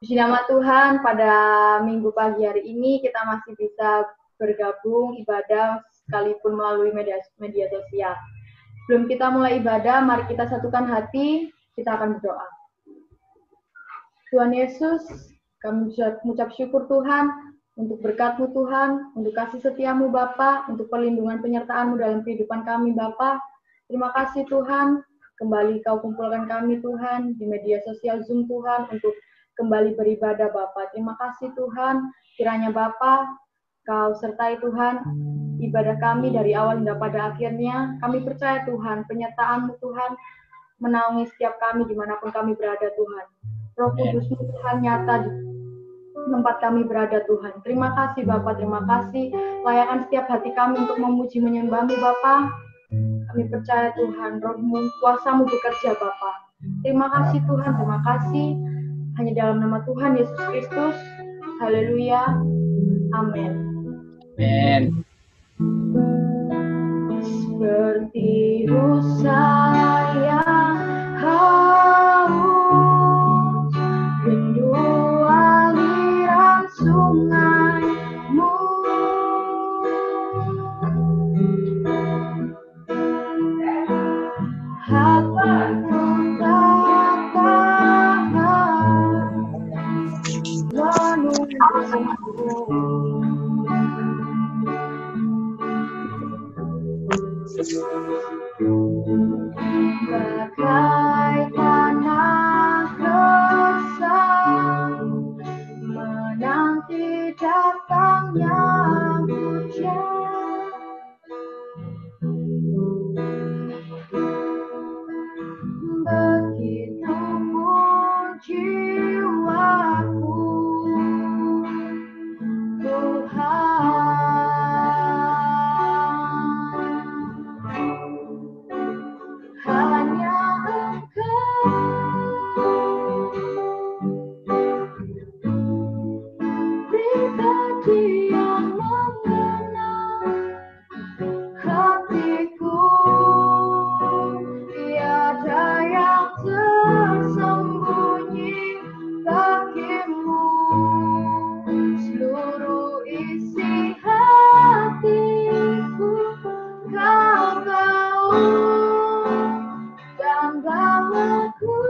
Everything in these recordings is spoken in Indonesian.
Puji nama Tuhan, pada minggu pagi hari ini kita masih bisa bergabung ibadah sekalipun melalui media sosial. Sebelum kita mulai ibadah, mari kita satukan hati, kita akan berdoa. Tuhan Yesus, kami mengucap syukur Tuhan untuk berkat-Mu Tuhan, untuk kasih setia-Mu Bapa, untuk perlindungan penyertaan-Mu dalam kehidupan kami Bapa. Terima kasih Tuhan, kembali Kau kumpulkan kami Tuhan di media sosial Zoom Tuhan untuk kembali beribadah Bapa. Terima kasih Tuhan, kiranya Bapa Kau sertai Tuhan ibadah kami dari awal hingga pada akhirnya. Kami percaya Tuhan, penyertaan-Mu Tuhan menaungi setiap kami dimanapun kami berada Tuhan. Roh Kudus-Mu Tuhan nyata di tempat kami berada Tuhan. Terima kasih Bapa, terima kasih. Layakkan setiap hati kami untuk memuji menyembah-Mu Bapa. Kami percaya Tuhan, Roh-Mu, kuasa-Mu bekerja Bapa. Terima kasih Tuhan, terima kasih. Hanya dalam nama Tuhan Yesus Kristus. Haleluya. Amin. Amin. Seperti rusa yang haus, rindu aliran sungai-Mu. Hatiku tak tahan menunggu. Bagai tanah gersang menanti datangnya hujan. Begitu pun jiwaku Tuhan, hanya Engkau pribadi yang mengenal hatiku. Tiada yang tersembunyi bagimu. Seluruh isi hatiku Kau tahu, dan bawaku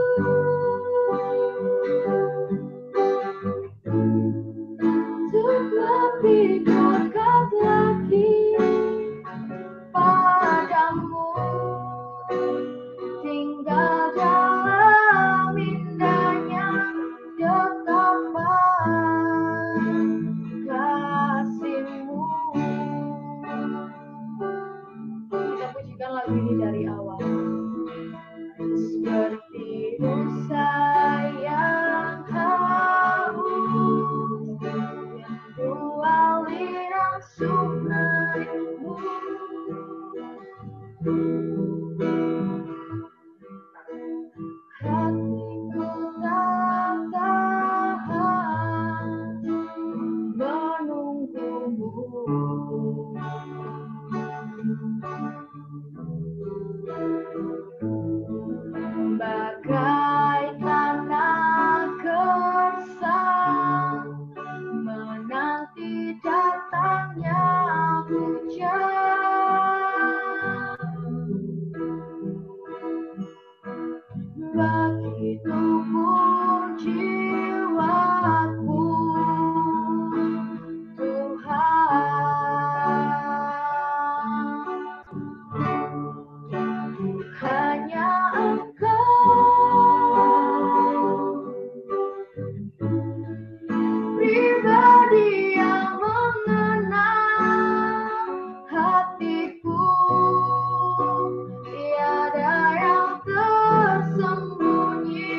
untuk lebih dekat lagi padamu, tinggal dalam indahnya dekapan kasih-Mu. Kita pujikan lagu ini dari awal. Seperti rusa yang haus, rindu aliran sungai-Mu. Hatiku tak tahan menunggu-Mu. Bagai tanah gersang menanti datangnya hujan. Begitu pun jiwaku Tuhan, hanya Engkau pribadi yang mengenal hatiku. Tiada yang tersembunyi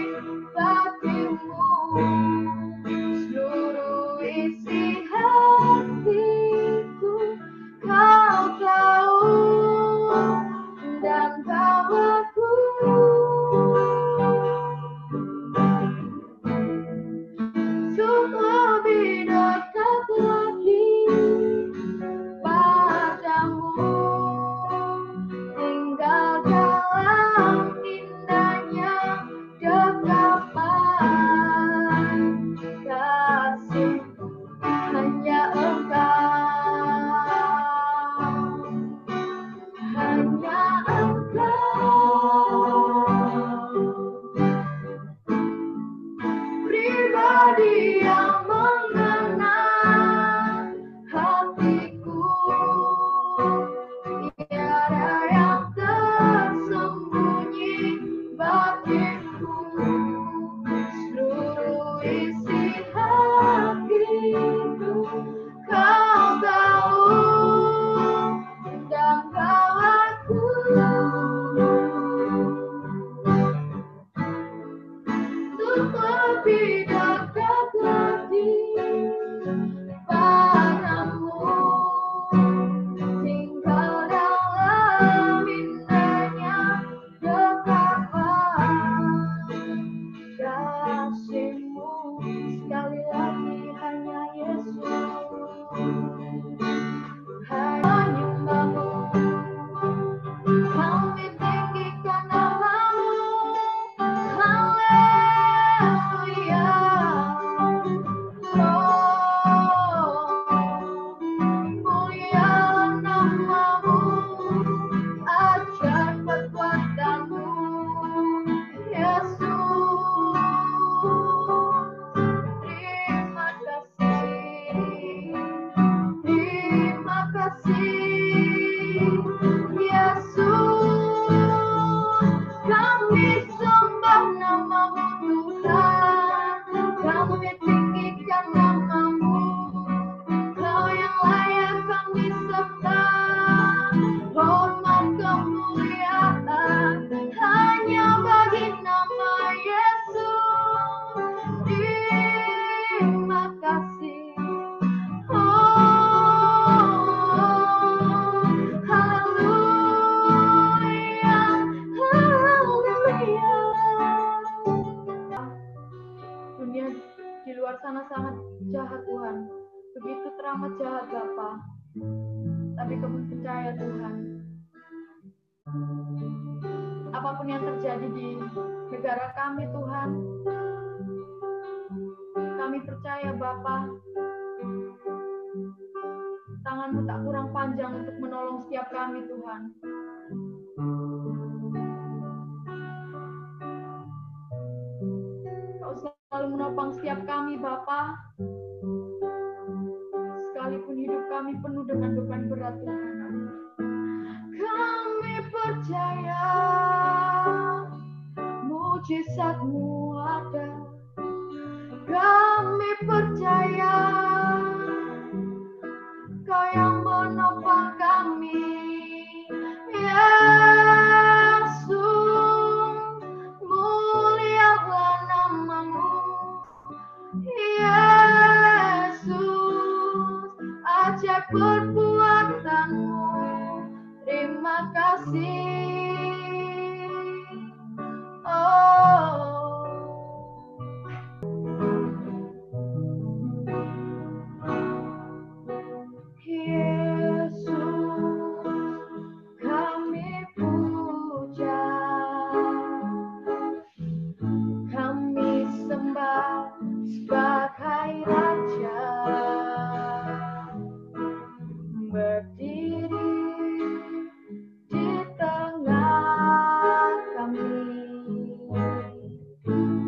amat jahat Bapa. Tapi kami percaya Tuhan, apapun yang terjadi di negara kami Tuhan, kami percaya Bapa, tangan-Mu tak kurang panjang untuk menolong setiap kami Tuhan. Kau selalu menopang setiap kami Bapa, sekalipun hidup kami penuh dengan beban berat Tuhan. Kami percaya mujizat-Mu ada. Kami percaya Kau yang menopang kami, Yesus. Mulialah nama-Mu, Yesus. Ajaib perbuatan-Mu, terima kasih. Oh, Yesus, kami puja, kami sembah sebagai Raja, berdiri di tengah kami,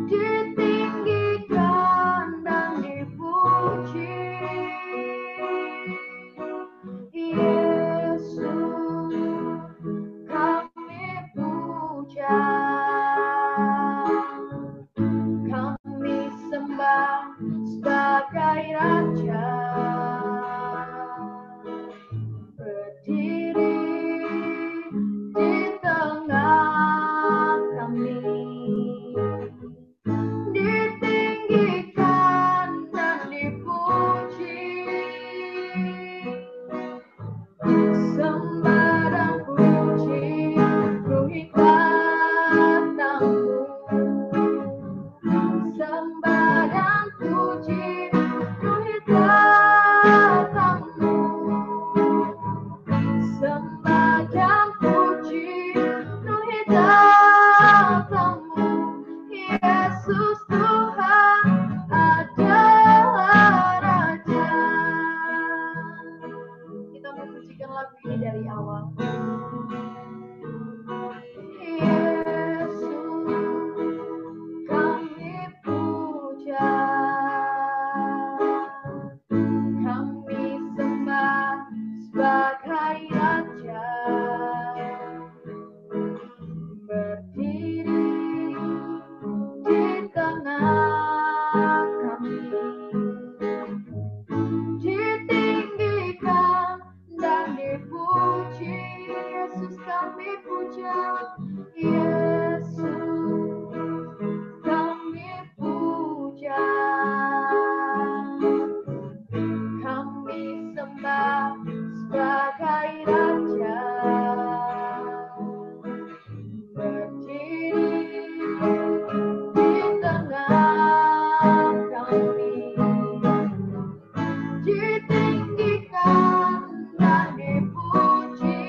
ditinggikan dan dipuji. Yesus, kami puja, kami sembah sebagai Raja, berdiri di tengah kami, ditinggikan dan dipuji. Sembah dan puji ruhi kata-Mu, sembah dan puji ruhi kata-Mu, sembah dan puji ruhi kata-Mu. Yesus Tuhan adalah Raja. Kita memujikan lagu ini dari awal. Yesus, kami puja, kami sembah sebagai Raja, berdiri di tengah kami, ditinggikan dan dipuji. Yesus kami puja, Yesus kami puja, kami sembah sebagai Raja, berdiri di tengah kami, ditinggikan dan dipuji.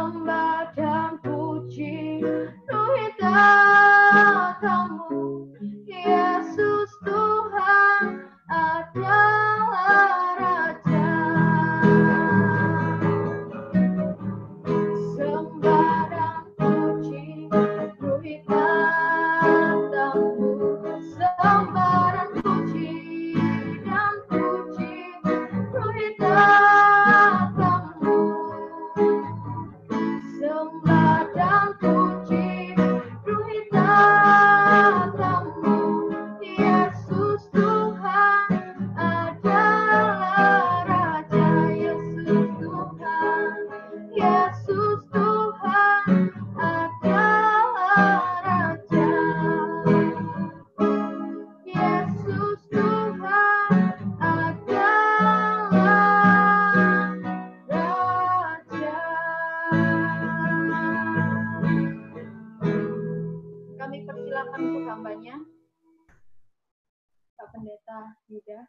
sembah dan puji Tuhan katamu, Yesus Tuhan adalah Raja. Sembah dan puji Tuhan katamu, sembah dan puji Tuhan katamu, sembah dan puji Tuhan katamu, Yesus Tuhan adalah Raja. Yesus Tuhan, Yesus Tuhan adalah Raja. Yesus Tuhan adalah Raja. Kami persilakan untuk hambanya, Pak Pendeta Yuda.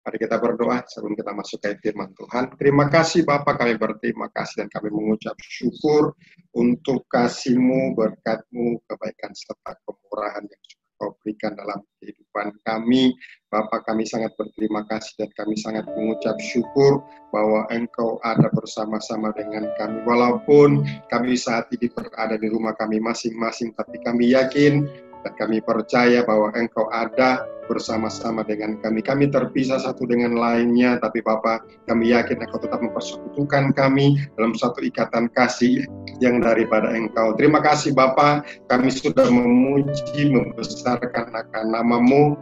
Mari kita berdoa sebelum kita masuk ke firman Tuhan. Terima kasih Bapa, kami berterima kasih dan kami mengucap syukur untuk kasih-Mu, berkat-Mu, kebaikan serta kemurahan yang sudah Kau berikan dalam kehidupan kami. Bapa, kami sangat berterima kasih dan kami sangat mengucap syukur bahwa Engkau ada bersama-sama dengan kami. Walaupun kami saat ini berada di rumah kami masing-masing, tapi kami yakin dan kami percaya bahwa Engkau ada bersama-sama dengan kami. Kami terpisah satu dengan lainnya, tapi Bapa, kami yakin Engkau tetap mempersekutukan kami dalam satu ikatan kasih yang daripada Engkau. Terima kasih Bapa, kami sudah memuji, membesarkan akan nama-Mu.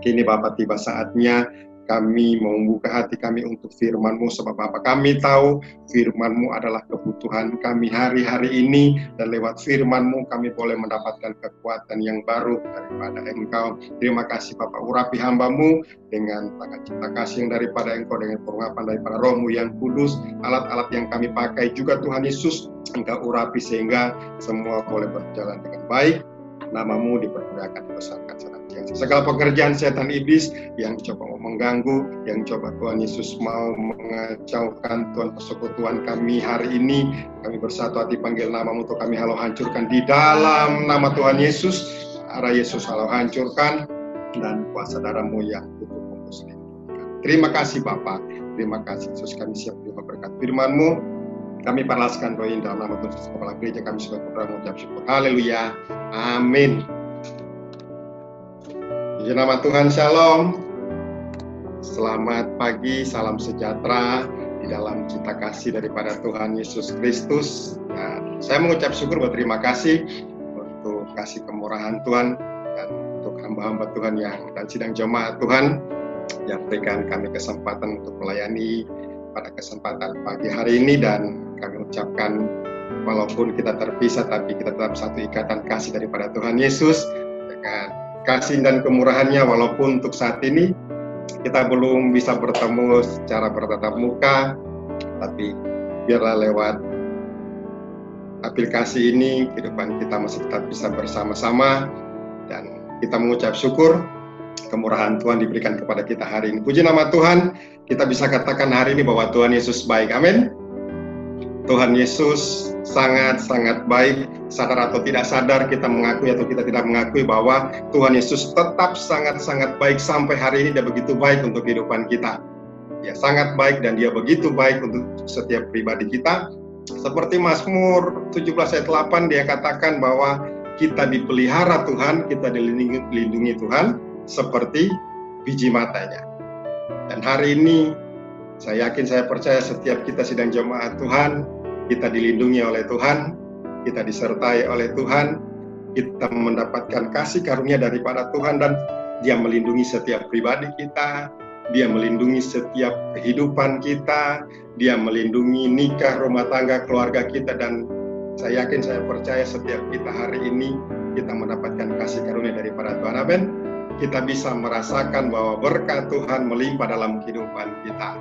Kini Bapa, tiba saatnya kami mau membuka hati kami untuk firman-Mu, sebab Bapa, kami tahu firman-Mu adalah kebutuhan kami hari-hari ini, dan lewat firman-Mu kami boleh mendapatkan kekuatan yang baru daripada Engkau. Terima kasih Bapa, urapi hamba-Mu dengan tangan cinta kasih yang daripada Engkau, dengan pengurapan daripada Roh-Mu yang kudus. Alat-alat yang kami pakai juga Tuhan Yesus, Engkau urapi sehingga semua boleh berjalan dengan baik. Nama-Mu dipermuliakan, dibesarkan senantiasa. Segala pekerjaan setan iblis yang coba mengganggu, yang coba Tuhan Yesus mau mengacaukan Tuhan persekutuan kami hari ini, kami bersatu hati panggil nama-Mu untuk kami halau hancurkan di dalam nama Tuhan Yesus. Arah Yesus halau hancurkan, dan kuasa darah-Mu yang tutup membus lindungi. Terima kasih Bapa, terima kasih Yesus, kami siap terima berkat firman-Mu. Kami panaskan doa dalam nama Tuhan Yesus, Kepala Gereja kami sudah berdoa mengucap syukur. Haleluya. Amin. Di nama Tuhan, Shalom. Selamat pagi, salam sejahtera di dalam cinta kasih daripada Tuhan Yesus Kristus. Dan saya mengucap syukur, berterima kasih untuk kasih kemurahan Tuhan dan untuk hamba-hamba Tuhan yang dan sidang jemaat Tuhan yang berikan kami kesempatan untuk melayani pada kesempatan pagi hari ini. Dan kami ucapkan, walaupun kita terpisah, tapi kita tetap satu ikatan kasih daripada Tuhan Yesus, dengan kasih dan kemurahannya. Walaupun untuk saat ini kita belum bisa bertemu secara bertatap muka, tapi biarlah lewat aplikasi ini kehidupan kita masih tetap bisa bersama-sama, dan kita mengucap syukur kemurahan Tuhan diberikan kepada kita hari ini. Puji nama Tuhan, kita bisa katakan hari ini bahwa Tuhan Yesus baik. Amin. Tuhan Yesus sangat-sangat baik. Sadar atau tidak sadar, kita mengakui atau kita tidak mengakui bahwa Tuhan Yesus tetap sangat-sangat baik. Sampai hari ini Dia begitu baik untuk kehidupan kita. Dia sangat baik dan Dia begitu baik untuk setiap pribadi kita. Seperti Mazmur 17 ayat 8, dia katakan bahwa kita dipelihara Tuhan, kita dilindungi Tuhan seperti biji matanya. Dan hari ini saya yakin, saya percaya setiap kita sidang jemaat Tuhan, kita dilindungi oleh Tuhan, kita disertai oleh Tuhan, kita mendapatkan kasih karunia daripada Tuhan, dan Dia melindungi setiap pribadi kita, Dia melindungi setiap kehidupan kita, Dia melindungi nikah, rumah tangga, keluarga kita. Dan saya yakin, saya percaya setiap kita hari ini kita mendapatkan kasih karunia daripada Tuhan. Amin. Kita bisa merasakan bahwa berkat Tuhan melimpah dalam kehidupan kita.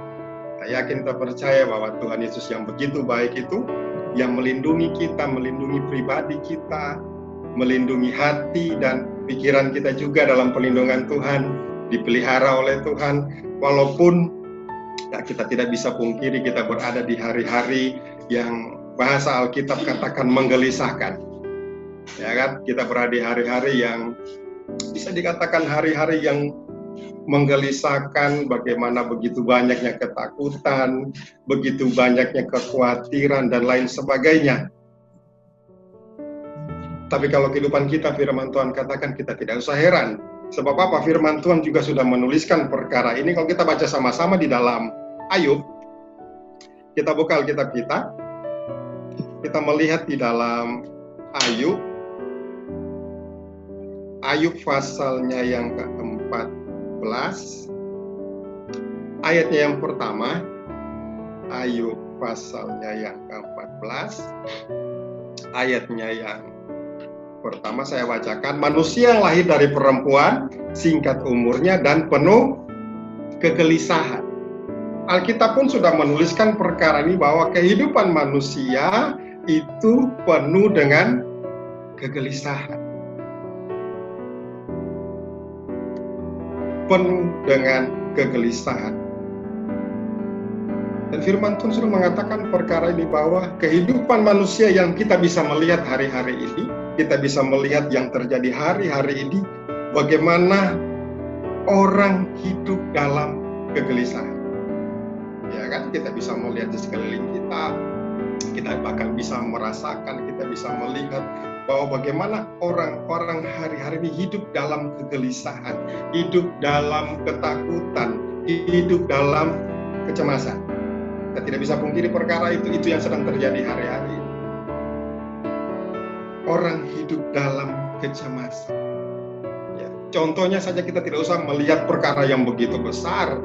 Saya yakin, kita percaya bahwa Tuhan Yesus yang begitu baik itu, yang melindungi kita, melindungi pribadi kita, melindungi hati dan pikiran kita juga dalam perlindungan Tuhan, dipelihara oleh Tuhan. Walaupun Ya, kita tidak bisa pungkiri kita berada di hari-hari yang bahasa Alkitab katakan menggelisahkan. Ya kan? Kita berada di hari-hari yang bisa dikatakan hari-hari yang menggelisahkan, bagaimana begitu banyaknya ketakutan, begitu banyaknya kekhawatiran dan lain sebagainya. Tapi kalau kehidupan kita, firman Tuhan katakan kita tidak usah heran. Sebab apa? Firman Tuhan juga sudah menuliskan perkara ini. Kalau kita baca sama-sama di dalam Ayub, kita buka Alkitab kita melihat di dalam Ayub pasalnya yang ke-14, ayatnya yang pertama. Ayub pasalnya yang ke-14, ayatnya yang pertama saya bacakan. Manusia yang lahir dari perempuan, singkat umurnya dan penuh kegelisahan. Alkitab pun sudah menuliskan perkara ini bahwa kehidupan manusia itu penuh dengan kegelisahan. Penuh dengan kegelisahan. Dan firman Tuhan sudah mengatakan perkara ini bahwa kehidupan manusia yang kita bisa melihat hari-hari ini, kita bisa melihat yang terjadi hari-hari ini, bagaimana orang hidup dalam kegelisahan. Ya kan, kita bisa melihat di sekeliling kita bahkan bisa merasakan, kita bisa melihat bahwa bagaimana orang-orang hari-hari ini hidup dalam kegelisahan, hidup dalam ketakutan, hidup dalam kecemasan. Kita tidak bisa pungkiri perkara itu yang sedang terjadi hari-hari ini. Orang hidup dalam kecemasan. Ya, contohnya saja kita tidak usah melihat perkara yang begitu besar,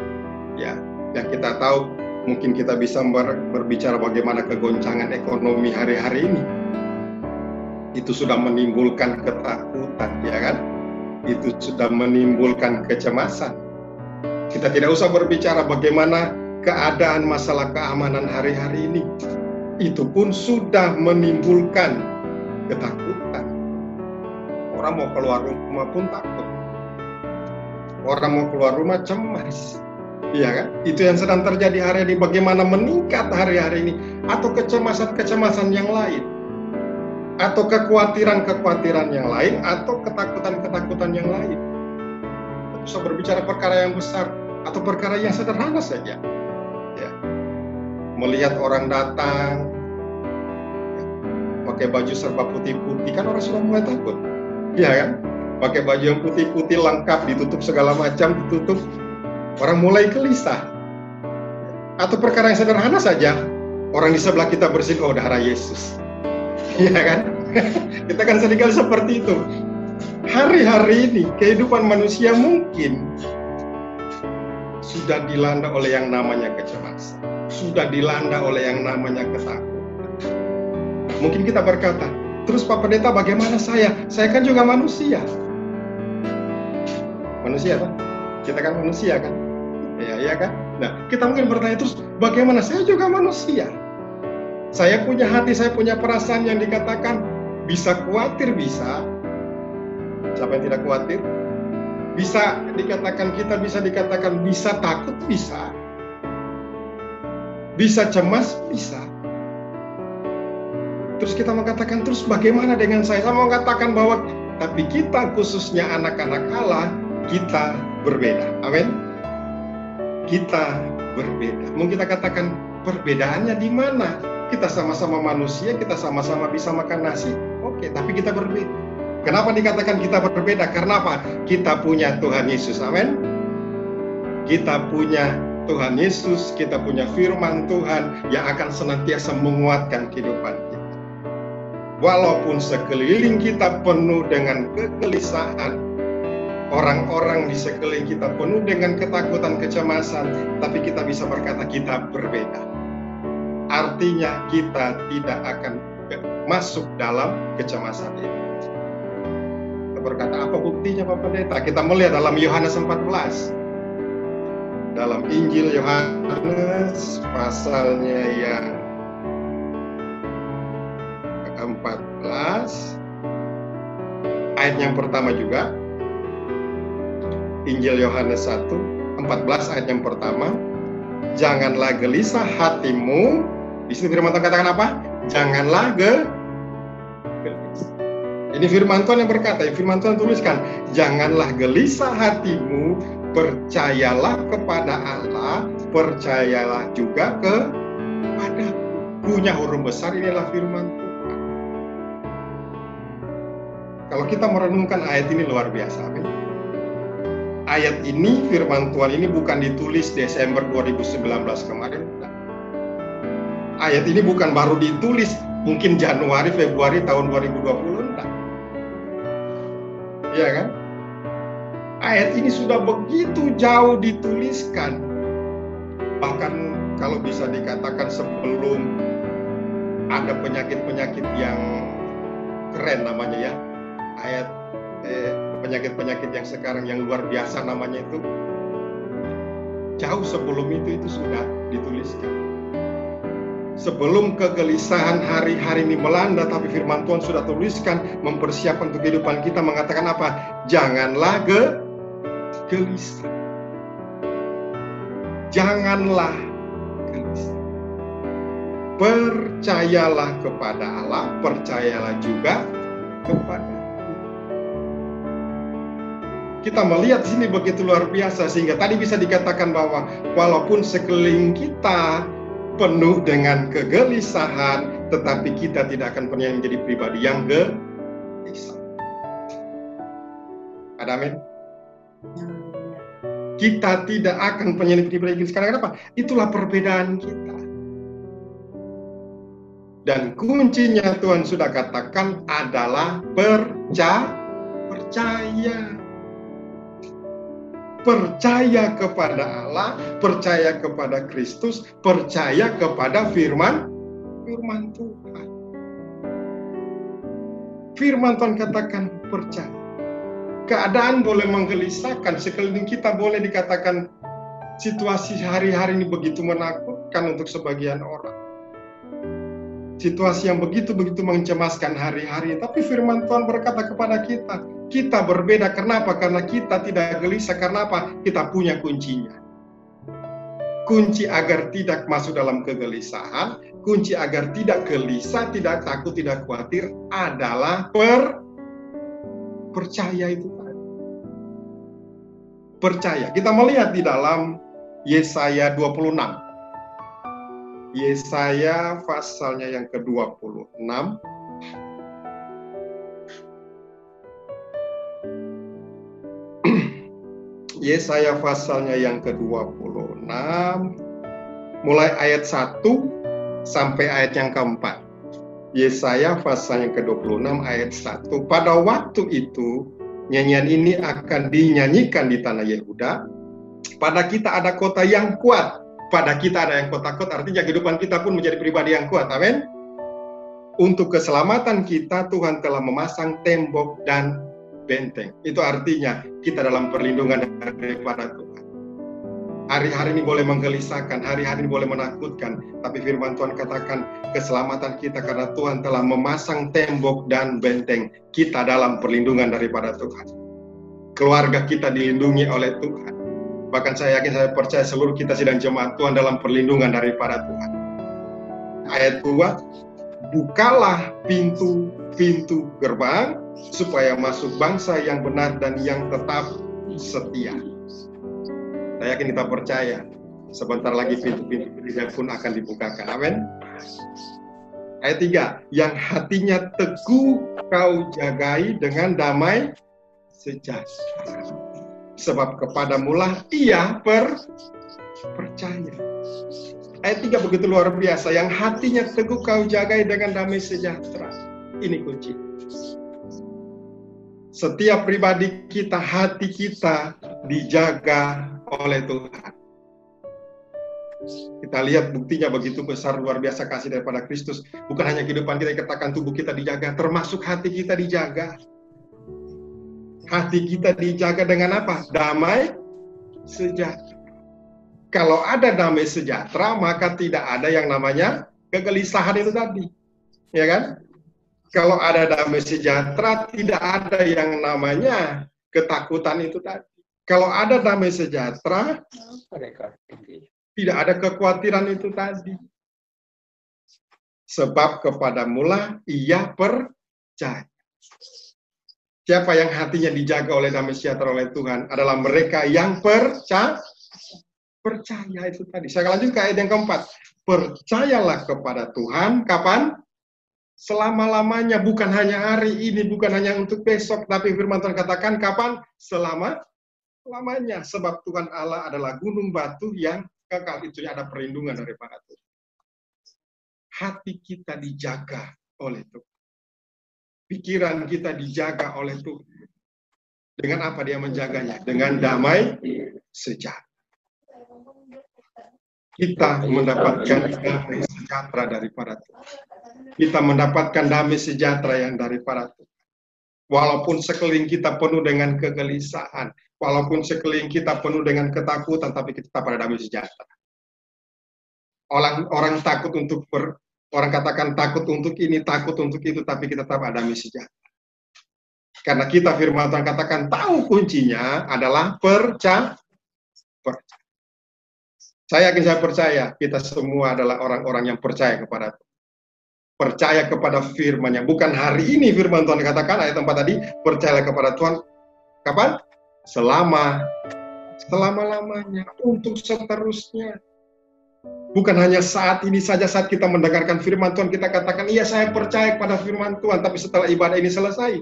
ya. Yang kita tahu, mungkin kita bisa berbicara bagaimana kegoncangan ekonomi hari-hari ini. Itu sudah menimbulkan ketakutan, ya kan? Itu sudah menimbulkan kecemasan. Kita tidak usah berbicara bagaimana keadaan masalah keamanan hari-hari ini. Itu pun sudah menimbulkan ketakutan. Orang mau keluar rumah pun takut. Orang mau keluar rumah cemas. Iya kan? Itu yang sedang terjadi hari ini. Bagaimana meningkat hari-hari ini, atau kecemasan-kecemasan yang lain, atau kekhawatiran-kekhawatiran yang lain, atau ketakutan-ketakutan yang lain. Kita bisa berbicara perkara yang besar atau perkara yang sederhana saja. Ya. Melihat orang datang, ya, pakai baju serba putih-putih, kan orang sudah mulai takut. Iya kan? Pakai baju yang putih-putih lengkap, ditutup segala macam, ditutup. Orang mulai gelisah. Atau perkara yang sederhana saja, orang di sebelah kita bersin, oh darah Yesus. Iya kan? Kita kan seringkali seperti itu. Hari-hari ini kehidupan manusia mungkin sudah dilanda oleh yang namanya kecemasan, sudah dilanda oleh yang namanya ketakutan. Mungkin kita berkata, terus Pak Pendeta bagaimana saya? Saya kan juga manusia. Manusia Pak? Kita kan manusia kan? Ya kan? Nah, kita mungkin bertanya terus, bagaimana? Saya juga manusia. Saya punya hati, saya punya perasaan yang dikatakan bisa khawatir, bisa. Siapa yang tidak khawatir? Bisa dikatakan bisa dikatakan bisa takut, bisa. Bisa cemas, bisa. Terus kita mengatakan, terus bagaimana dengan saya? Saya mau katakan bahwa, tapi kita khususnya anak-anak Allah, kita berbeda. Amin. Kita berbeda. Mungkin kita katakan perbedaannya di mana? Kita sama-sama manusia, kita sama-sama bisa makan nasi. Oke, tapi kita berbeda. Kenapa dikatakan kita berbeda? Karena apa? Kita punya Tuhan Yesus. Amin. Kita punya Tuhan Yesus, kita punya firman Tuhan yang akan senantiasa menguatkan kehidupan kita. Walaupun sekeliling kita penuh dengan kegelisahan, orang-orang di sekeliling kita penuh dengan ketakutan, kecemasan, tapi kita bisa berkata kita berbeda. Artinya kita tidak akan masuk dalam kecemasan ini. Kita berkata, apa buktinya Pak Pendeta? Kita melihat dalam Yohanes 14. Dalam Injil Yohanes pasalnya yang ke-14, ayat yang pertama juga. Injil Yohanes 1, 14 ayat yang pertama. Janganlah gelisah hatimu. Di sini firman Tuhan katakan apa? Janganlah gelisah. Ini firman Tuhan yang berkata, firman Tuhan tuliskan, janganlah gelisah hatimu, percayalah kepada Allah, percayalah juga kepada punya huruf besar. Inilah firman Tuhan. Kalau kita merenungkan ayat ini luar biasa, amin. Ayat ini, firman Tuhan ini bukan ditulis Desember 2019 kemarin. Ayat ini bukan baru ditulis mungkin Januari, Februari tahun 2020, enggak. Ya kan? Ayat ini sudah begitu jauh dituliskan. Bahkan kalau bisa dikatakan sebelum ada penyakit-penyakit yang keren namanya ya. Penyakit-penyakit yang sekarang yang luar biasa namanya itu. Jauh sebelum itu sudah dituliskan. Sebelum kegelisahan hari-hari ini melanda, tapi firman Tuhan sudah tuliskan, mempersiapkan untuk kehidupan kita, mengatakan apa? Janganlah gelisah. Janganlah gelisah. Percayalah kepada Allah, percayalah juga kepada kita melihat di sini begitu luar biasa, sehingga tadi bisa dikatakan bahwa walaupun sekeliling kita penuh dengan kegelisahan, tetapi kita tidak akan pernah menjadi pribadi yang gelisah. Ada amin? Kita tidak akan pernah menjadi pribadi yang gelisah. Kenapa? Itulah perbedaan kita. Dan kuncinya Tuhan sudah katakan adalah percaya. Percaya kepada Allah, percaya kepada Kristus, percaya kepada firman Tuhan. Firman Tuhan katakan percaya. Keadaan boleh menggelisahkan, sekeliling kita boleh dikatakan situasi hari-hari ini begitu menakutkan untuk sebagian orang. Situasi yang begitu-begitu mencemaskan hari-hari, tapi firman Tuhan berkata kepada kita, kita berbeda. Kenapa? Karena kita tidak gelisah. Karena apa? Kita punya kuncinya. Kunci agar tidak masuk dalam kegelisahan, kunci agar tidak gelisah, tidak takut, tidak khawatir adalah percaya itu tadi. Percaya. Kita melihat di dalam Yesaya 26. Yesaya pasalnya yang ke-26. Yesaya pasalnya yang ke-26, mulai ayat 1 sampai ayat yang ke-4. Yesaya pasal yang ke-26 ayat 1. Pada waktu itu, nyanyian ini akan dinyanyikan di tanah Yehuda. Pada kita ada kota yang kuat. Pada kita ada yang kota-kota, artinya kehidupan kita pun menjadi pribadi yang kuat. Amin. Untuk keselamatan kita, Tuhan telah memasang tembok dan benteng. Itu artinya kita dalam perlindungan daripada Tuhan. Hari-hari ini boleh menggelisahkan, hari-hari ini boleh menakutkan, tapi firman Tuhan katakan keselamatan kita karena Tuhan telah memasang tembok dan benteng. Kita dalam perlindungan daripada Tuhan. Keluarga kita dilindungi oleh Tuhan. Bahkan saya yakin, saya percaya seluruh kita sidang jemaat Tuhan dalam perlindungan daripada Tuhan. Ayat 2, bukalah pintu-pintu gerbang supaya masuk bangsa yang benar dan yang tetap setia. Saya yakin kita percaya, sebentar lagi pintu-pintu gerbang pun akan dibukakan. Amin. Ayat 3, yang hatinya teguh kau jagai dengan damai sejahtera. Sebab kepadamulah ia percaya. Ayat 3 begitu luar biasa. Yang hatinya teguh kau jagai dengan damai sejahtera. Ini kunci. Setiap pribadi kita, hati kita dijaga oleh Tuhan. Kita lihat buktinya begitu besar, luar biasa kasih daripada Kristus. Bukan hanya kehidupan kita, katakan tubuh kita dijaga, termasuk hati kita dijaga. Hati kita dijaga dengan apa? Damai sejahtera. Kalau ada damai sejahtera, maka tidak ada yang namanya kegelisahan itu tadi. Ya kan? Kalau ada damai sejahtera, tidak ada yang namanya ketakutan itu tadi. Kalau ada damai sejahtera, Tidak ada kekhawatiran itu tadi. Sebab kepadamulah ia percaya. Siapa yang hatinya dijaga oleh damai sejahtera oleh Tuhan adalah mereka yang percaya. Percaya itu tadi. Saya lanjut ke ayat yang keempat. Percayalah kepada Tuhan. Kapan? Selama-lamanya. Bukan hanya hari ini, bukan hanya untuk besok. Tapi firman Tuhan katakan kapan? Selama-lamanya. Sebab Tuhan Allah adalah gunung batu yang kekal. Itu ada perlindungan daripada Tuhan. Hati kita dijaga oleh Tuhan. Pikiran kita dijaga oleh Tuhan. Dengan apa dia menjaganya? Dengan damai sejahtera. Kita mendapatkan damai sejahtera daripada Tuhan. Kita mendapatkan damai sejahtera yang daripada Tuhan. Walaupun sekeliling kita penuh dengan kegelisahan, walaupun sekeliling kita penuh dengan ketakutan, tapi kita pada damai sejahtera. Orang takut untuk orang katakan takut untuk ini, takut untuk itu, tapi kita tetap ada damai sejahtera. Karena kita firman Tuhan katakan tahu kuncinya adalah percaya. Saya percaya kita semua adalah orang-orang yang percaya kepada Tuhan. Percaya kepada firman-Nya. Bukan hari ini firman Tuhan katakan ayat 4 tadi, percaya kepada Tuhan. Kapan? Selama-lamanya, untuk seterusnya. Bukan hanya saat ini saja saat kita mendengarkan firman Tuhan, kita katakan, iya saya percaya kepada firman Tuhan, tapi setelah ibadah ini selesai.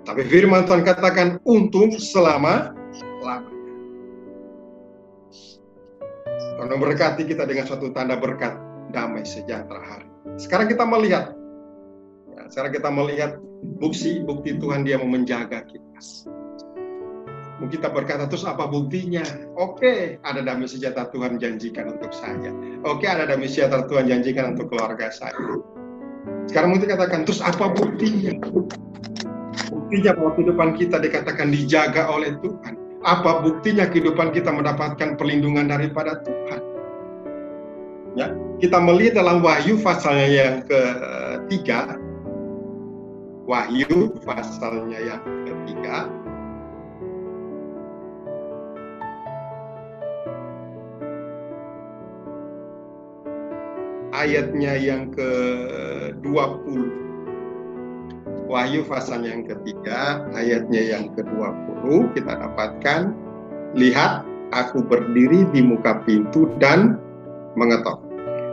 Tapi firman Tuhan katakan, untuk selama-lamanya. Tuhan memberkati kita dengan suatu tanda berkat, damai sejahtera hari. Sekarang kita melihat, bukti Tuhan dia mau menjaga kita. Mungkin kita berkata, terus apa buktinya? Oke, ada damai sejahtera Tuhan janjikan untuk saya. Oke, ada damai sejahtera Tuhan janjikan untuk keluarga saya. Sekarang mungkin katakan, terus apa buktinya? Buktinya bahwa kehidupan kita dikatakan dijaga oleh Tuhan. Apa buktinya kehidupan kita mendapatkan perlindungan daripada Tuhan? Ya, kita melihat dalam Wahyu pasalnya yang ketiga. Wahyu pasalnya yang ketiga. Ayatnya yang ke-20. Wahyu pasalnya yang ketiga, ayatnya yang ke-20, kita dapatkan, lihat, aku berdiri di muka pintu dan mengetok.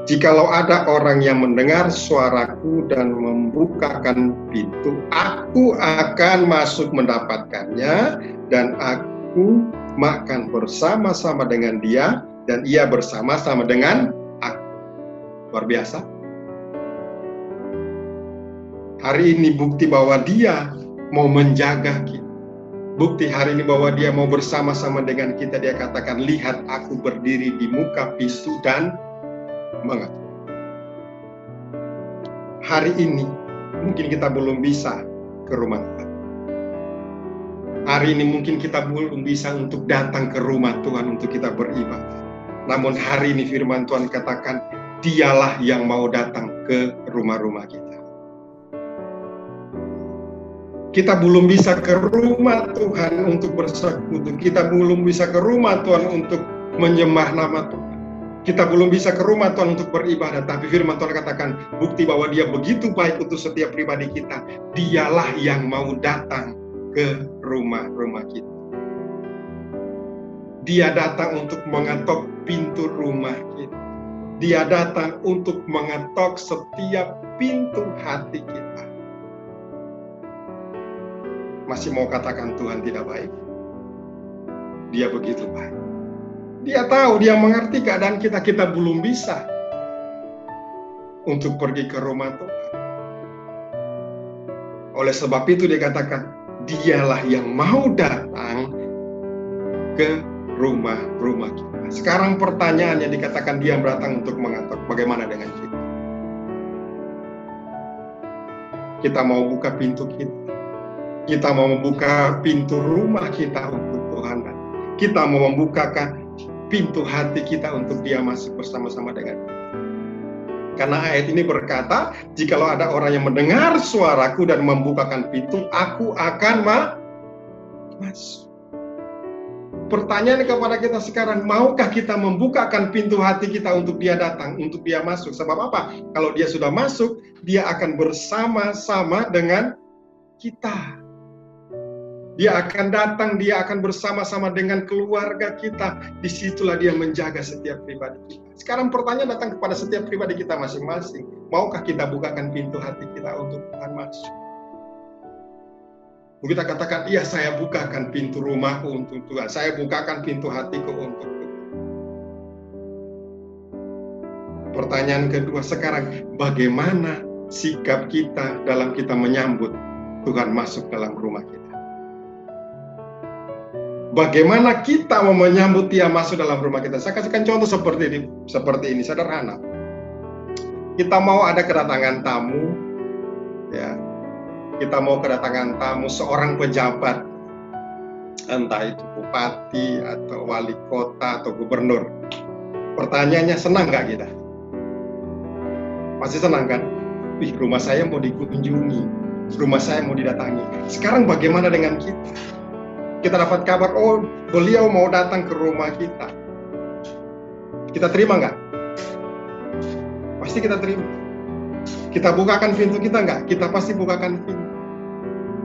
Jikalau ada orang yang mendengar suaraku dan membukakan pintu, aku akan masuk mendapatkannya, dan aku makan bersama-sama dengan dia, dan ia bersama-sama dengan aku. Luar biasa. Hari ini bukti bahwa dia mau menjaga kita. Bukti hari ini bahwa dia mau bersama-sama dengan kita. Dia katakan, lihat aku berdiri di muka pintu dan mengetok. Hari ini mungkin kita belum bisa ke rumah Tuhan. Hari ini mungkin kita belum bisa untuk datang ke rumah Tuhan untuk kita beribadah. Namun hari ini firman Tuhan katakan, dialah yang mau datang ke rumah-rumah kita. Kita belum bisa ke rumah Tuhan untuk bersekutu. Kita belum bisa ke rumah Tuhan untuk menyembah nama Tuhan. Kita belum bisa ke rumah Tuhan untuk beribadah. Tapi firman Tuhan katakan, bukti bahwa dia begitu baik untuk setiap pribadi kita. Dialah yang mau datang ke rumah-rumah kita. Dia datang untuk mengetok pintu rumah kita. Dia datang untuk mengetok setiap pintu hati kita. Masih mau katakan Tuhan tidak baik? Dia begitu baik. Dia tahu, dia mengerti keadaan kita. Kita belum bisa untuk pergi ke rumah Tuhan. Oleh sebab itu dia katakan, dialah yang mau datang ke rumah-rumah kita. Sekarang pertanyaannya, dikatakan dia datang untuk mengetok. Bagaimana dengan kita? Kita mau buka pintu kita. Kita mau membuka pintu rumah kita untuk Tuhan. Kita mau membukakan pintu hati kita untuk dia masuk bersama-sama dengan kita. Karena ayat ini berkata, jikalau ada orang yang mendengar suaraku dan membukakan pintu, aku akan masuk. Pertanyaan kepada kita sekarang, maukah kita membukakan pintu hati kita untuk dia datang, untuk dia masuk? Sebab apa? Kalau dia sudah masuk, dia akan bersama-sama dengan kita. Dia akan datang, dia akan bersama-sama dengan keluarga kita. Disitulah dia menjaga setiap pribadi kita. Sekarang pertanyaan datang kepada setiap pribadi kita masing-masing. Maukah kita bukakan pintu hati kita untuk Tuhan masuk? Kita katakan, iya saya bukakan pintu rumahku untuk Tuhan. Saya bukakan pintu hatiku untuk Tuhan. Pertanyaan kedua sekarang, bagaimana sikap kita dalam kita menyambut Tuhan masuk dalam rumah kita? Bagaimana kita mau menyambut dia masuk dalam rumah kita? Saya kasihkan contoh seperti ini, sederhana. Kita mau ada kedatangan tamu, ya. Kita mau kedatangan tamu seorang pejabat, entah itu bupati atau wali kota atau gubernur. Pertanyaannya, senang nggak kita? Pasti senang kan? Wih, rumah saya mau dikunjungi, rumah saya mau didatangi. Sekarang bagaimana dengan kita? Kita dapat kabar, oh beliau mau datang ke rumah kita. Kita terima nggak? Pasti kita terima. Kita bukakan pintu kita nggak? Kita pasti bukakan pintu.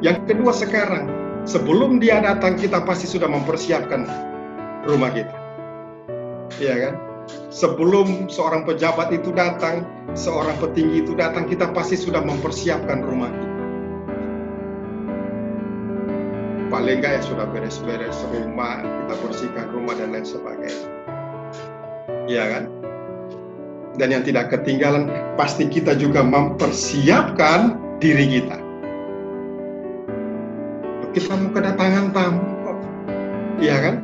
Yang kedua sekarang, sebelum dia datang kita pasti sudah mempersiapkan rumah kita. Iya kan? Sebelum seorang pejabat itu datang, seorang petinggi itu datang, kita pasti sudah mempersiapkan rumah kita. Paling nggak ya sudah beres-beres rumah, kita bersihkan rumah dan lain sebagainya. Iya kan? Dan yang tidak ketinggalan, pasti kita juga mempersiapkan diri kita. Kita mau kedatangan tamu, iya kan?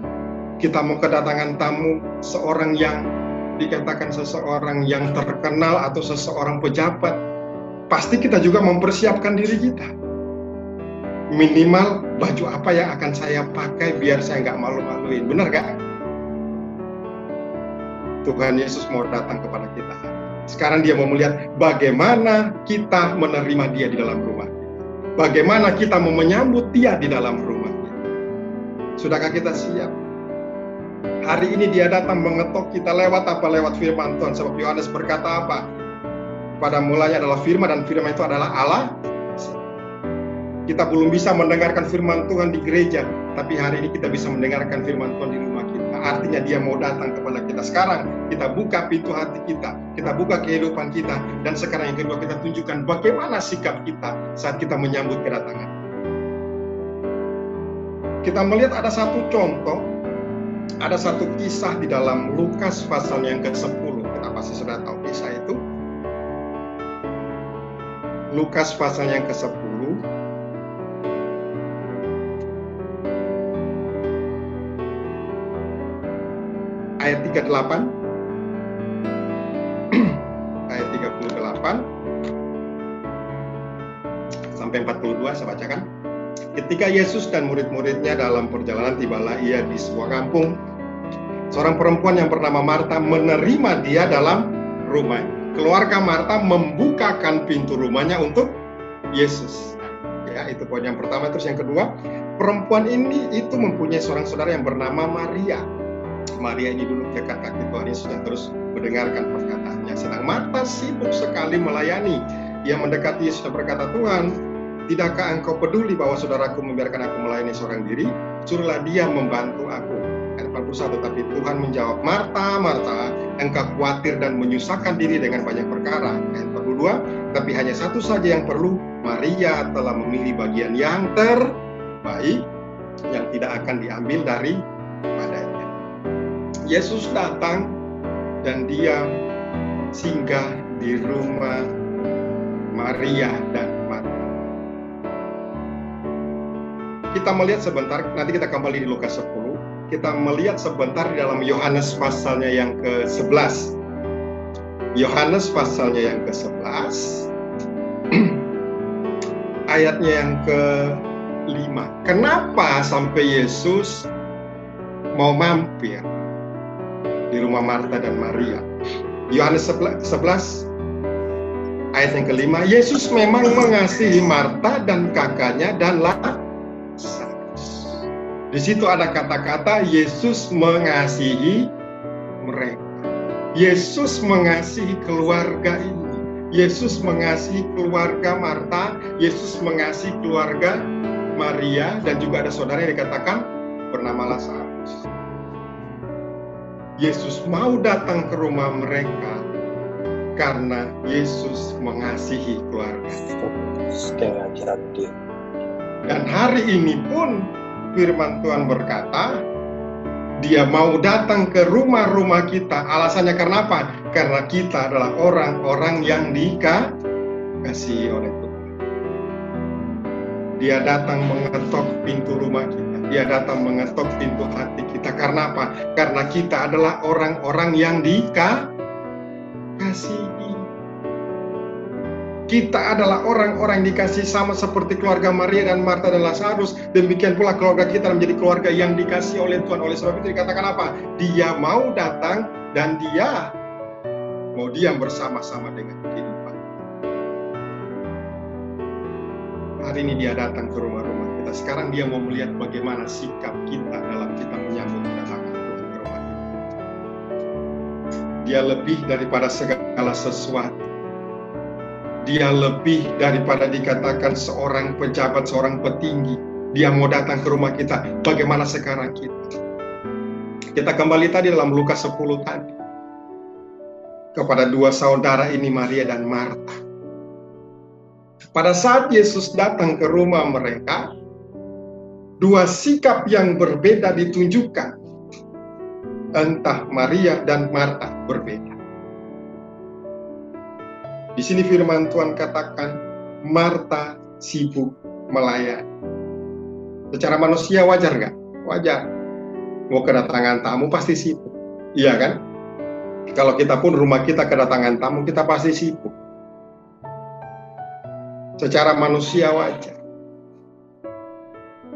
Kita mau kedatangan tamu seorang yang dikatakan seseorang yang terkenal atau seseorang pejabat. Pasti kita juga mempersiapkan diri kita. Minimal baju apa yang akan saya pakai biar saya nggak malu-maluin, benar gak? Tuhan Yesus mau datang kepada kita. Sekarang dia mau melihat bagaimana kita menerima dia di dalam rumah. Bagaimana kita mau menyambut dia di dalam rumah kita. Sudahkah kita siap? Hari ini dia datang mengetok kita lewat apa? Lewat firman Tuhan. Sebab Yohanes berkata apa? Pada mulanya adalah firman dan firman itu adalah Allah. Kita belum bisa mendengarkan firman Tuhan di gereja, tapi hari ini kita bisa mendengarkan firman Tuhan di rumah kita. Artinya dia mau datang kepada kita. Sekarang kita buka pintu hati kita, kita buka kehidupan kita, dan sekarang yang kedua kita tunjukkan bagaimana sikap kita saat kita menyambut kedatangan. Kita melihat ada satu contoh, ada satu kisah di dalam Lukas pasal yang ke-10. Kita pasti sudah tahu kisah itu. Lukas pasal yang ke-10. Ayat 38 ayat 38 sampai 42 saya bacakan. Ketika Yesus dan murid-muridnya dalam perjalanan, tibalah ia di sebuah kampung. Seorang perempuan yang bernama Marta menerima dia dalam rumah. Keluarga Marta membukakan pintu rumahnya untuk Yesus. Ya, itu poin yang pertama. Terus yang kedua, perempuan ini itu mempunyai seorang saudara yang bernama Maria. Maria ini dulu dekat kaki Tuhan Yesus dan terus mendengarkan perkataannya. Sedang Marta sibuk sekali melayani. Ia mendekati Yesus dan berkata, Tuhan, tidakkah engkau peduli bahwa saudaraku membiarkan aku melayani seorang diri? Suruhlah dia membantu aku. Ayat 41, tapi Tuhan menjawab, Marta, Marta, engkau khawatir dan menyusahkan diri dengan banyak perkara. Ayat 42, tapi hanya satu saja yang perlu. Maria telah memilih bagian yang terbaik, yang tidak akan diambil dari padanya. Yesus datang dan dia singgah di rumah Maria dan Marta. Kita melihat sebentar, nanti kita kembali di Lukas 10. Kita melihat sebentar di dalam Yohanes pasalnya yang ke-11. Yohanes pasalnya yang ke-11. Ayatnya yang ke-5. Kenapa sampai Yesus mau mampir di rumah Marta dan Maria? Yohanes 11 ayat yang ke-5, Yesus memang mengasihi Marta dan kakaknya dan Lazarus. Di situ ada kata-kata Yesus mengasihi mereka. Yesus mengasihi keluarga ini. Yesus mengasihi keluarga Marta, Yesus mengasihi keluarga Maria, dan juga ada saudara yang dikatakan bernama Lazarus. Yesus mau datang ke rumah mereka karena Yesus mengasihi keluarga. Dan hari ini pun firman Tuhan berkata, Dia mau datang ke rumah-rumah kita. Alasannya karena apa? Karena kita adalah orang-orang yang dikasihi oleh Tuhan. Dia datang mengetok pintu rumah kita. Dia datang mengetok pintu hati kita. Karena apa? Karena kita adalah orang-orang yang dikasihi. Kita adalah orang-orang yang dikasihi, sama seperti keluarga Maria dan Marta dan Lazarus. Demikian pula keluarga kita menjadi keluarga yang dikasihi oleh Tuhan. Oleh sebab itu dikatakan apa? Dia mau datang dan Dia mau diam bersama-sama dengan kehidupan. Hari ini Dia datang ke rumah-rumah kita. Sekarang Dia mau melihat bagaimana sikap kita dalam kita menyambut kedatangan Tuhan ke rumah kita. Dia lebih daripada segala sesuatu. Dia lebih daripada dikatakan seorang pejabat, seorang petinggi. Dia mau datang ke rumah kita. Bagaimana sekarang kita? Kita kembali tadi dalam Lukas 10 tadi. Kepada dua saudara ini, Maria dan Marta. Pada saat Yesus datang ke rumah mereka, dua sikap yang berbeda ditunjukkan. Entah Maria dan Marta berbeda. Di sini firman Tuhan katakan, Marta sibuk melayani. Secara manusia wajar nggak? Wajar. Mau kedatangan tamu pasti sibuk. Iya kan? Kalau kita pun rumah kita kedatangan tamu, kita pasti sibuk. Secara manusia wajar.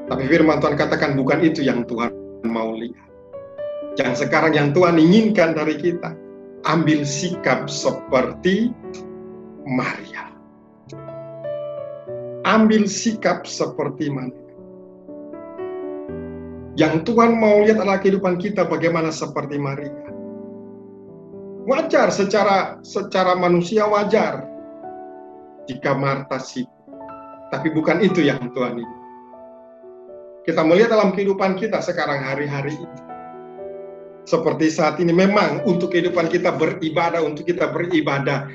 Tapi firman Tuhan katakan bukan itu yang Tuhan mau lihat. Yang sekarang yang Tuhan inginkan dari kita, ambil sikap seperti Maria. Ambil sikap seperti Maria. Yang Tuhan mau lihat adalah kehidupan kita bagaimana seperti Maria. Wajar, secara manusia wajar jika Marta sibuk. Tapi bukan itu yang Tuhan ingin. Kita melihat dalam kehidupan kita sekarang hari-hari ini. Seperti saat ini memang untuk kehidupan kita beribadah, untuk kita beribadah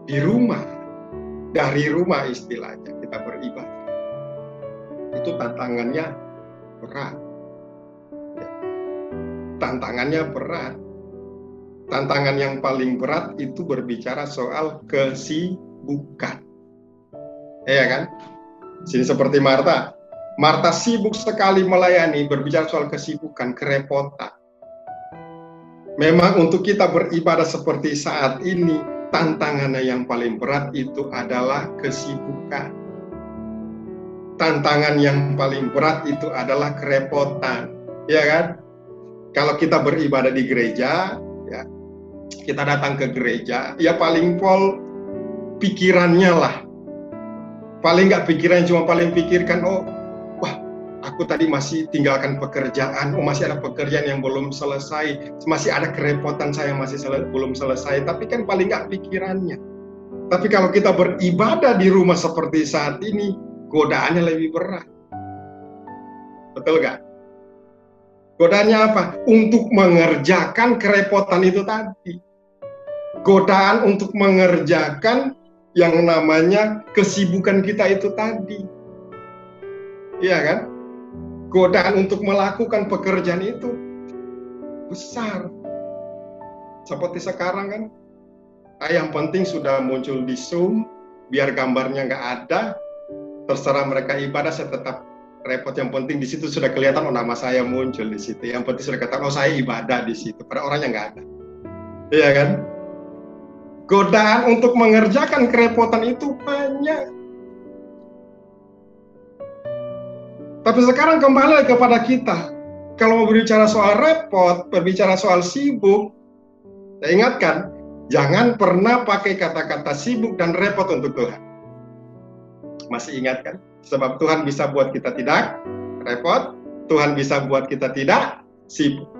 di rumah, dari rumah istilahnya kita beribadah. Itu tantangannya berat. Tantangannya berat. Tantangan yang paling berat itu berbicara soal kesibukan. Iya kan? Sini seperti Marta. Marta sibuk sekali melayani, berbicara soal kesibukan, kerepotan. Memang untuk kita beribadah seperti saat ini, tantangannya yang paling berat itu adalah kesibukan. Tantangan yang paling berat itu adalah kerepotan, ya kan? Kalau kita beribadah di gereja, ya, kita datang ke gereja, ya paling pol pikirannya lah. Paling nggak pikiran, cuma paling pikirkan, oh, wah, aku tadi masih tinggalkan pekerjaan, oh masih ada pekerjaan yang belum selesai, masih ada kerepotan saya masih belum selesai, tapi kan paling nggak pikirannya. Tapi kalau kita beribadah di rumah seperti saat ini, godaannya lebih berat. Betul nggak? Godaannya apa? Untuk mengerjakan kerepotan itu tadi. Godaan untuk mengerjakan yang namanya kesibukan kita itu tadi. Iya kan? Godaan untuk melakukan pekerjaan itu besar. Seperti sekarang kan, yang penting sudah muncul di Zoom, biar gambarnya nggak ada, terserah mereka ibadah, saya tetap repot. Yang penting di situ sudah kelihatan, oh nama saya muncul di situ. Yang penting sudah katakan, oh saya ibadah di situ. Pada orangnya nggak ada. Iya kan? Godaan untuk mengerjakan kerepotan itu banyak. Tapi sekarang kembali kepada kita. Kalau mau berbicara soal repot, berbicara soal sibuk, saya ingatkan, jangan pernah pakai kata-kata sibuk dan repot untuk Tuhan. Masih ingat kan? Sebab Tuhan bisa buat kita tidak repot, Tuhan bisa buat kita tidak sibuk.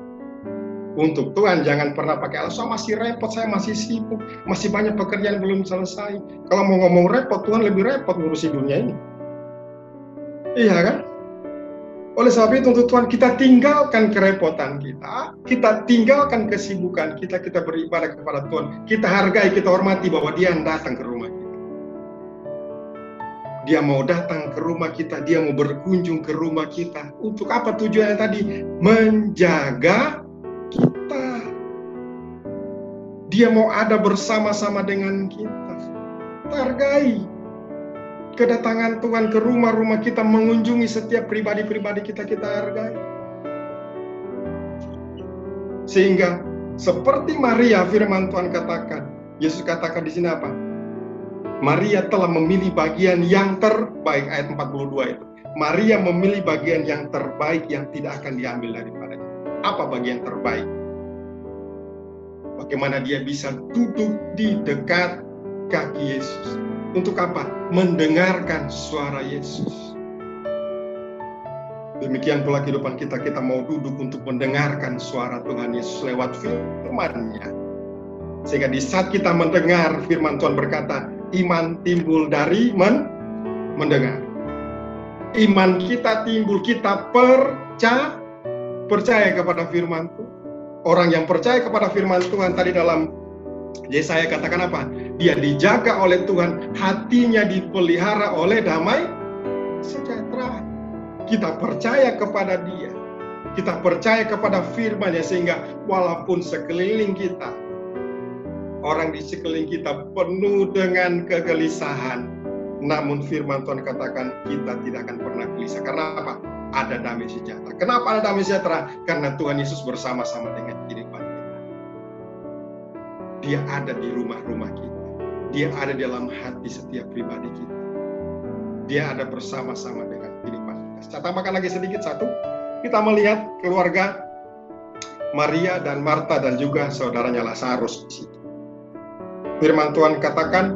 Untuk Tuhan jangan pernah pakai alasan masih repot, saya masih sibuk, masih banyak pekerjaan belum selesai. Kalau mau ngomong repot, Tuhan lebih repot ngurusi dunia ini. Iya kan? Oleh sebab itu untuk Tuhan kita tinggalkan kerepotan kita tinggalkan kesibukan kita beribadah kepada Tuhan. Kita hargai, kita hormati bahwa Dia datang ke rumah kita. Dia mau datang ke rumah kita, Dia mau berkunjung ke rumah kita. Untuk apa tujuannya tadi? Menjaga kita. Dia mau ada bersama-sama dengan kita. Kita hargai kedatangan Tuhan ke rumah-rumah kita, mengunjungi setiap pribadi-pribadi kita hargai. Sehingga seperti Maria, firman Tuhan katakan, Yesus katakan di sini apa? Maria telah memilih bagian yang terbaik, ayat 42 itu. Maria memilih bagian yang terbaik yang tidak akan diambil daripadanya. Apa bagian terbaik? Bagaimana dia bisa duduk di dekat kaki Yesus. Untuk apa? Mendengarkan suara Yesus. Demikian pula kehidupan kita mau duduk untuk mendengarkan suara Tuhan Yesus lewat firman-Nya. Sehingga di saat kita mendengar firman Tuhan berkata, iman timbul dari mendengar. Iman kita timbul, kita percaya kepada firman Tuhan. Orang yang percaya kepada firman Tuhan tadi dalam Yesaya katakan apa? Dia dijaga oleh Tuhan, hatinya dipelihara oleh damai sejahtera. Kita percaya kepada Dia, kita percaya kepada firman-Nya, sehingga walaupun sekeliling kita, orang di sekeliling kita penuh dengan kegelisahan, namun firman Tuhan katakan kita tidak akan pernah gelisah. Karena apa? Ada damai sejahtera. Kenapa ada damai sejahtera? Karena Tuhan Yesus bersama-sama dengan kehidupan kita. Dia ada di rumah-rumah kita. Dia ada di dalam hati setiap pribadi kita. Dia ada bersama-sama dengan kehidupan kita. Saya tambahkan lagi sedikit satu. Kita melihat keluarga Maria dan Marta dan juga saudaranya Lazarus di situ. Firman Tuhan katakan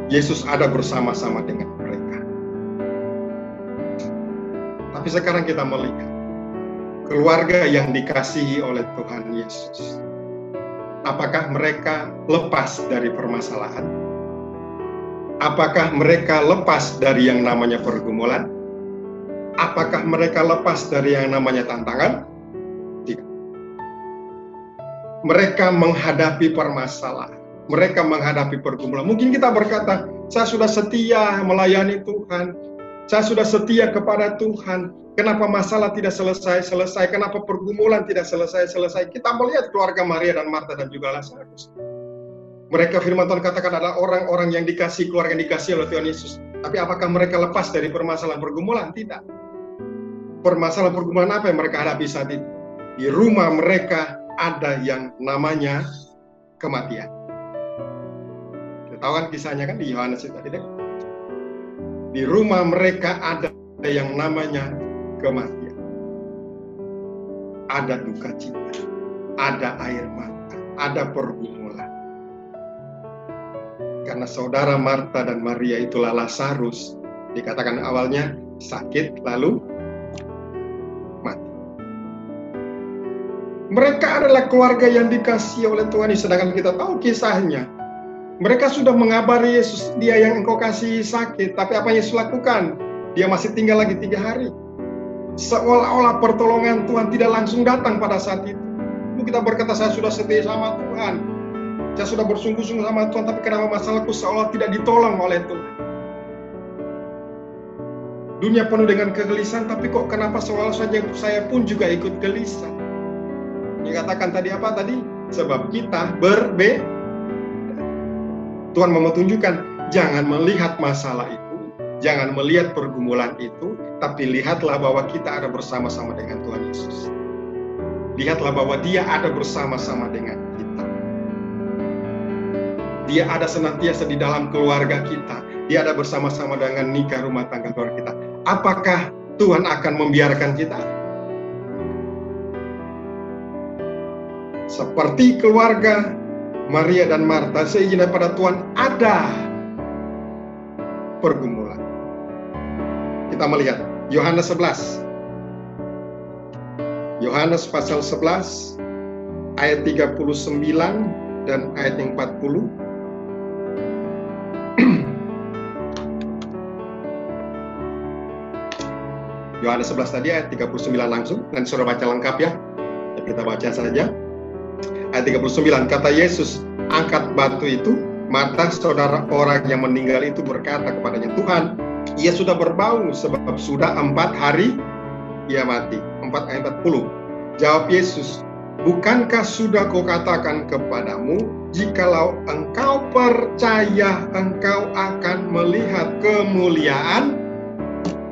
Yesus ada bersama-sama dengan mereka. Tapi sekarang kita melihat keluarga yang dikasihi oleh Tuhan Yesus. Apakah mereka lepas dari permasalahan? Apakah mereka lepas dari yang namanya pergumulan? Apakah mereka lepas dari yang namanya tantangan? Tidak. Mereka menghadapi permasalahan. Mereka menghadapi pergumulan. Mungkin kita berkata, saya sudah setia melayani Tuhan. Saya sudah setia kepada Tuhan. Kenapa masalah tidak selesai-selesai? Kenapa pergumulan tidak selesai-selesai? Kita melihat keluarga Maria dan Marta dan juga Lazarus. Mereka firman Tuhan katakan adalah orang-orang yang dikasih, keluarga yang dikasih oleh Tuhan Yesus. Tapi apakah mereka lepas dari permasalahan pergumulan? Tidak. Permasalahan pergumulan apa yang mereka hadapi saat itu? Di rumah mereka ada yang namanya kematian. Kita tahu kan kisahnya kan di Yohanes itu tadi deh. Di rumah mereka ada yang namanya kematian. Ada duka cita, ada air mata, ada pergumulan. Karena saudara Marta dan Maria itulah Lazarus, dikatakan awalnya sakit lalu mati. Mereka adalah keluarga yang dikasihi oleh Tuhan, sedangkan kita tahu kisahnya. Mereka sudah mengabari Yesus, dia yang engkau kasihi sakit, tapi apa Yesus lakukan? Dia masih tinggal lagi 3 hari. Seolah-olah pertolongan Tuhan tidak langsung datang pada saat itu. Kita berkata, saya sudah setia sama Tuhan. Saya sudah bersungguh-sungguh sama Tuhan, tapi kenapa masalahku seolah tidak ditolong oleh Tuhan? Dunia penuh dengan kegelisahan, tapi kok kenapa seolah saja saya pun juga ikut gelisah? Yang katakan tadi apa tadi? Sebab kita berbeda. Tuhan mau menunjukkan, jangan melihat masalah itu, jangan melihat pergumulan itu, tapi lihatlah bahwa kita ada bersama-sama dengan Tuhan Yesus. Lihatlah bahwa Dia ada bersama-sama dengan kita. Dia ada senantiasa di dalam keluarga kita. Dia ada bersama-sama dengan nikah rumah tangga keluarga kita. Apakah Tuhan akan membiarkan kita? Seperti keluarga Maria dan Marta, seizin daripada Tuhan ada pergumulan. Kita melihat Yohanes 11. Yohanes pasal 11 ayat 39 dan ayat yang 40. Yohanes 11 tadi ayat 39 langsung, dan saudara baca lengkap ya. Kita baca saja. Ayat 39, kata Yesus, angkat batu itu. Mata saudara orang yang meninggal itu berkata kepadanya, Tuhan, ia sudah berbau sebab sudah 4 hari ia mati. 4 ayat 40. Jawab Yesus, bukankah sudah kau katakan kepadamu, jikalau engkau percaya, engkau akan melihat kemuliaan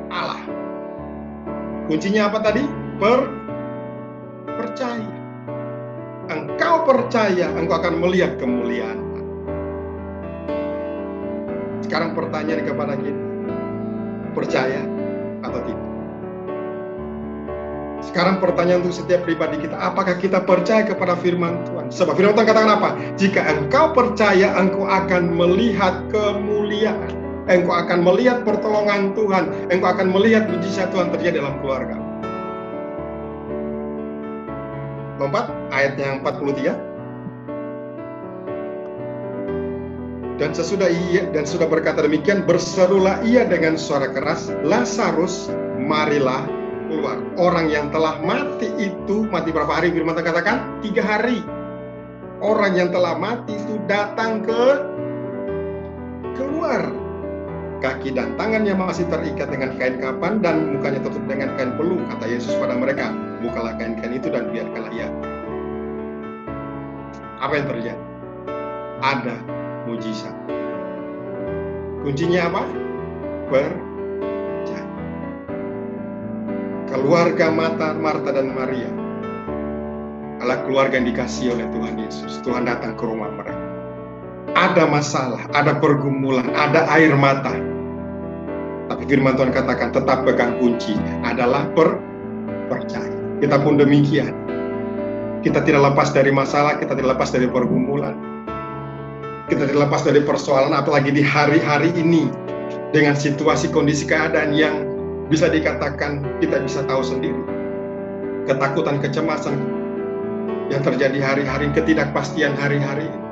Allah. Kuncinya apa tadi? Percaya. Engkau percaya, engkau akan melihat kemuliaan. Sekarang pertanyaan kepada kita, percaya atau tidak? Sekarang pertanyaan untuk setiap pribadi kita, apakah kita percaya kepada firman Tuhan? Sebab firman Tuhan katakan apa? Jika engkau percaya, engkau akan melihat kemuliaan. Engkau akan melihat pertolongan Tuhan. Engkau akan melihat mujizat Tuhan terjadi dalam keluarga. Lompat, ayat yang 43. Dan sudah berkata demikian, berserulah ia dengan suara keras, Lazarus, marilah keluar. Orang yang telah mati itu, mati berapa hari? Firman Tuhan katakan 3 hari. Orang yang telah mati itu datang keluar. Kaki dan tangannya masih terikat dengan kain kapan dan mukanya tertutup dengan kain pelung. Kata Yesus pada mereka, bukalah kain-kain itu dan biarkanlah ia. Apa yang terjadi? Ada mujizat. Kuncinya apa? Percaya. Keluarga Marta dan Maria adalah keluarga yang dikasihi oleh Tuhan Yesus. Tuhan datang ke rumah mereka. Ada masalah, ada pergumulan, ada air mata. Tapi firman Tuhan katakan tetap pegang kunci adalah percaya. Kita pun demikian. Kita tidak lepas dari masalah, kita tidak lepas dari pergumulan. Kita tidak lepas dari persoalan, apalagi di hari-hari ini. Dengan situasi kondisi keadaan yang bisa dikatakan kita bisa tahu sendiri. Ketakutan, kecemasan yang terjadi hari-hari, ketidakpastian hari-hari ini.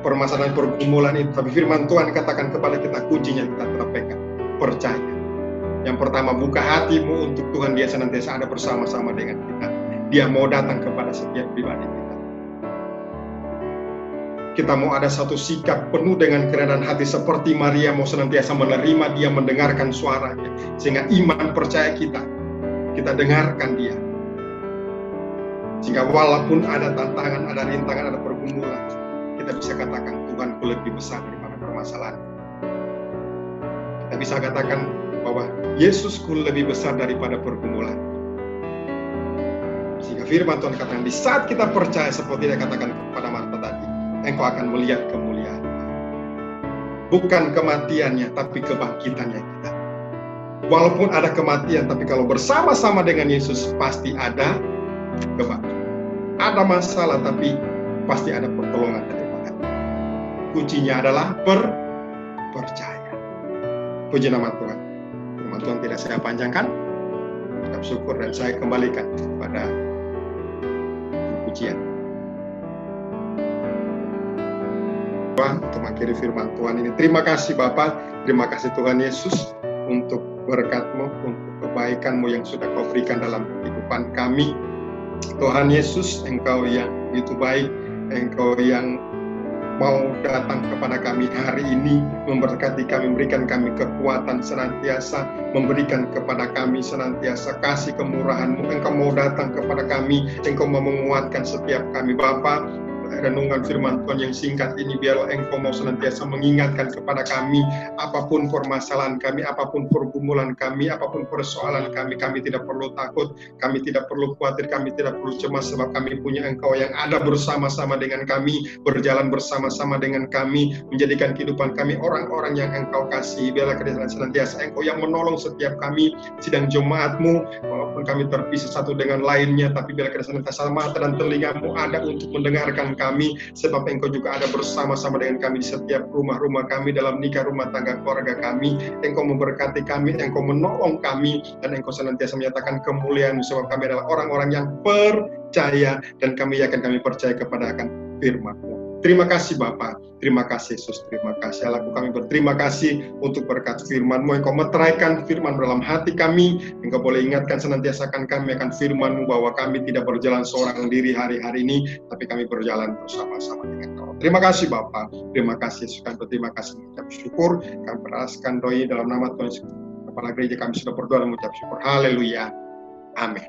Permasalahan pergumulan itu, tapi firman Tuhan katakan kepada kita, kuncinya kita tetap pegang, percaya. Yang pertama, buka hatimu untuk Tuhan, dia senantiasa ada bersama-sama dengan kita. Dia mau datang kepada setiap pribadi kita. Kita mau ada satu sikap penuh dengan kerendahan hati seperti Maria, mau senantiasa menerima dia, mendengarkan suaranya, sehingga iman percaya kita dengarkan dia. Sehingga walaupun ada tantangan, ada rintangan, ada pergumulan, kita bisa katakan Tuhanku lebih besar daripada permasalahan. Kita bisa katakan bahwa Yesusku lebih besar daripada pergumulan. Sehingga firman Tuhan katakan di saat kita percaya seperti dia katakan kepada Marta tadi, engkau akan melihat kemuliaan. Bukan kematiannya, tapi kebangkitannya kita. Walaupun ada kematian, tapi kalau bersama-sama dengan Yesus pasti ada kebangkitan. Ada masalah, tapi pasti ada pertolongan daripada. Kuncinya adalah percaya. Puji nama Tuhan. Firman Tuhan tidak saya panjangkan. Tetap syukur dan saya kembalikan kepada pujian. Untuk mengakhiri firman Tuhan ini. Terima kasih Bapa, terima kasih Tuhan Yesus untuk berkat-Mu, untuk kebaikan-Mu yang sudah Kau berikan dalam kehidupan kami. Tuhan Yesus, Engkau yang begitu baik, Engkau yang mau datang kepada kami hari ini, memberkati kami, memberikan kami kekuatan senantiasa, memberikan kepada kami senantiasa kasih kemurahan-Mu. Engkau mau datang kepada kami, Engkau mau menguatkan setiap kami Bapa. Renungan firman Tuhan yang singkat ini, biarlah Engkau mau senantiasa mengingatkan kepada kami, apapun permasalahan kami, apapun pergumulan kami, apapun persoalan kami, kami tidak perlu takut, kami tidak perlu khawatir, kami tidak perlu cemas, sebab kami punya Engkau yang ada bersama-sama dengan kami, berjalan bersama-sama dengan kami, menjadikan kehidupan kami orang-orang yang Engkau kasih. Biarlah senantiasa Engkau yang menolong setiap kami, sidang jemaat-Mu, walaupun kami terpisah satu dengan lainnya, tapi biarlah senantiasa mata dan telinga-Mu ada untuk mendengarkan kami, kami, sebab Engkau juga ada bersama-sama dengan kami di setiap rumah-rumah kami, dalam nikah rumah tangga keluarga kami. Engkau memberkati kami, Engkau menolong kami, dan Engkau senantiasa menyatakan kemuliaan, sebab kami adalah orang-orang yang percaya, dan kami yakin kami percaya kepada akan firman-Mu. Terima kasih Bapa, terima kasih Yesus, terima kasih Allah. Kami berterima kasih untuk berkat firman-Mu. Engkau meteraikan firman dalam hati kami. Engkau boleh ingatkan senantiasa kami akan firman-Mu, bahwa kami tidak berjalan seorang diri hari-hari ini, tapi kami berjalan bersama-sama dengan Kau. Terima kasih Bapa, terima kasih Yesus. Kami berterima kasih, mengucap syukur. Kami beraskan doi dalam nama Tuhan Yesus. Kepala gereja kami sudah berdoa dan mengucap syukur. Haleluya. Amin.